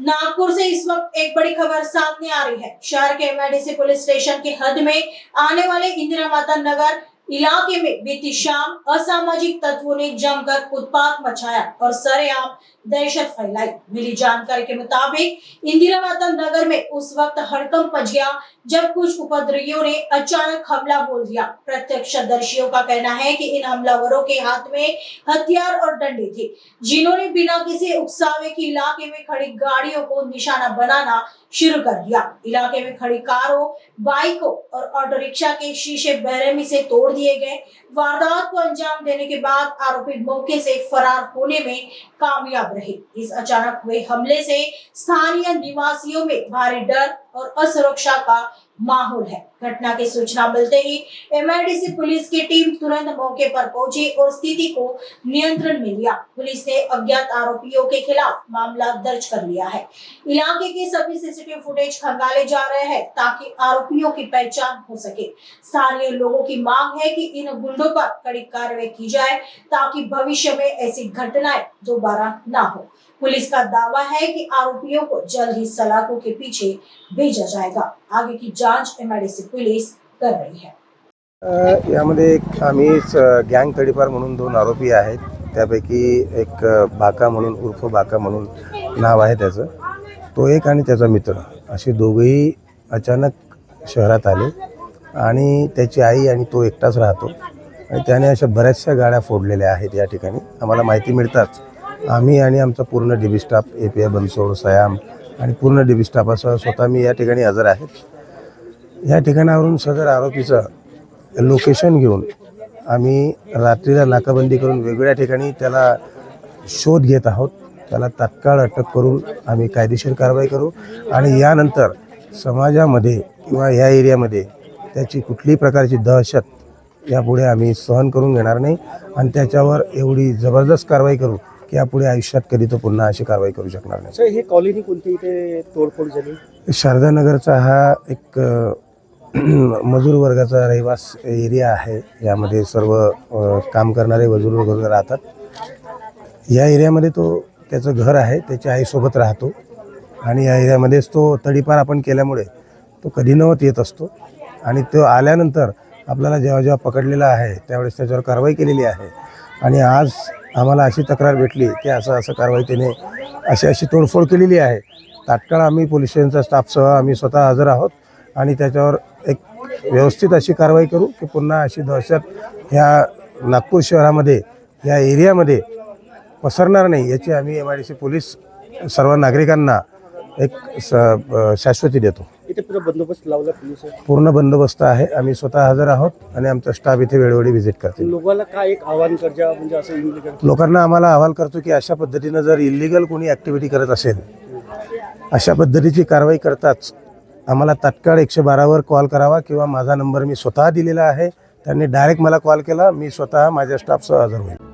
नागपुर से इस वक्त एक बड़ी खबर सामने आ रही है। शहर के एमआईडीसी पुलिस स्टेशन के हद में आने वाले इंदिरा माता नगर इलाके में बीती शाम असामाजिक तत्वों ने जमकर उत्पात मचाया और सरेआम दहशत फैलाई। मिली जानकारी के मुताबिक इंदिरा माता नगर में उस वक्त हड़कंप मच गया जब कुछ उपद्रवियों ने अचानक हमला बोल दिया। प्रत्यक्षदर्शियों का कहना है कि इन हमलावरों के हाथ में हथियार और डंडे थे, जिन्होंने बिना किसी उकसावे की इलाके में खड़ी गाड़ियों को निशाना बनाना शुरू कर दिया। इलाके में खड़ी कारों, बाइकों और ऑटो रिक्शा के शीशे बेरहमी से तोड़ दिए गए। वारदात को अंजाम देने के बाद आरोपी मौके से फरार होने में कामयाब रहे। इस अचानक हुए हमले से स्थानीय निवासियों में भारी डर और असुरक्षा का माहौल है। घटना की सूचना मिलते ही एमआईडीसी पुलिस की टीम तुरंत मौके पर पहुंची और स्थिति को नियंत्रण में लिया। पुलिस ने अज्ञात आरोपियों के खिलाफ मामला दर्ज कर लिया है। इलाके के सभी सीसीटीवी फुटेज खंगाले जा रहे हैं ताकि आरोपियों की पहचान हो सके। स्थानीय लोगों की मांग है कि इन गुंडों पर कड़ी कार्रवाई की जाए ताकि भविष्य में ऐसी घटनाएं दोबारा ना हो। पुलिस का दावा है कि आरोपियों को जल्द ही सलाखों के पीछे भेजा जाएगा। आगे की जांच एमआईडीसी पुलिस कर रही है। यामध्ये एक आम्ही गँग तडीपार म्हणून 2 आरोपी आहेत। त्यापैकी एक बाका म्हणून उर्फ बाका म्हणून नाव आहे त्याचं, तो एक आणि त्याचा मित्र असे दोघेही अचानक शहरात आले आणि त्याची आई आणि तो एकटाच राहतो आणि त्याने अशा बऱ्याचशा गाड्या फोडलेल्या आहेत। या ठिकाणी आम्हाला माहिती मिळताच आम्ही आणि आमचा पूर्ण dB staff API Bansod Siam आणि पूर्ण डीबी स्टाफासह स्वतः मी या ठिकाणी हजर आहेत। या ठिकाणावरून सदर आरोपीचं लोकेशन घेऊन आम्ही रात्रीला नाकाबंदी करून वेगवेगळ्या ठिकाणी त्याला शोध घेत आहोत। त्याला तात्काळ अटक करून आम्ही कायदेशीर कारवाई करू आणि यानंतर समाजामध्ये किंवा या एरियामध्ये त्याची कुठलीही प्रकारची दहशत यापुढे आम्ही सहन करून घेणार नाही आणि त्याच्यावर एवढी जबरदस्त कारवाई करू की यापुढे आयुष्यात कधी तो पुन्हा अशी कारवाई करू शकणार नाही। सर, हे कॉलनी कोणती इथे तोडफोड झाली? शारदानगरचा हा एक मजूर वर्गाचा रहिवास एरिया आहे। यामध्ये सर्व काम करणारे मजूर वर्ग राहतात। या एरियामध्ये तो त्याचं घर आहे, त्याची आईसोबत राहतो आणि या एरियामध्येच तो तडीपार आपण केल्यामुळे तो कधी नव्हत येत असतो आणि तो आल्यानंतर आपल्याला जेव्हा जेव्हा पकडलेला आहे त्यावेळेस त्याच्यावर कारवाई केलेली आहे आणि आज आम्हाला अशी तक्रार भेटली की असं कारवाई त्याने अशी तोडफोड केलेली आहे। तात्काळ आम्ही पोलीस स्टेशनचा स्टाफसह आम्ही स्वतः हजर आहोत आणि त्याच्यावर एक व्यवस्थित अशी कारवाई करू की पुन्हा अशी दहशत ह्या नागपूर शहरामध्ये या एरियामध्ये पसरणार नाही याची आम्ही एमआयडीसी पोलीस सर्व नागरिकांना एक शाश्वती देतो। इथे पूर्ण बंदोबस्त लावला पोलीस? पूर्ण बंदोबस्त आहे। आम्ही स्वतः हजर आहोत आणि आमचा स्टाफ इथे वेळोवेळी व्हिजिट करतो। लोकांना काय एक आव्हान करजा म्हणजे असं इल्लीगल लोकांना आम्हाला अहवाल करतो की अशा पद्धतीने जर इल्लीगल कोणी ॲक्टिव्हिटी करत असेल अशा पद्धतीची कारवाई करताच आम्हाला तात्काळ 112 कॉल करावा किंवा माझा नंबर मी स्वतः दिलेला आहे। त्यांनी डायरेक्ट मला कॉल केला, मी स्वतः माझ्या स्टाफसह हजर होईल।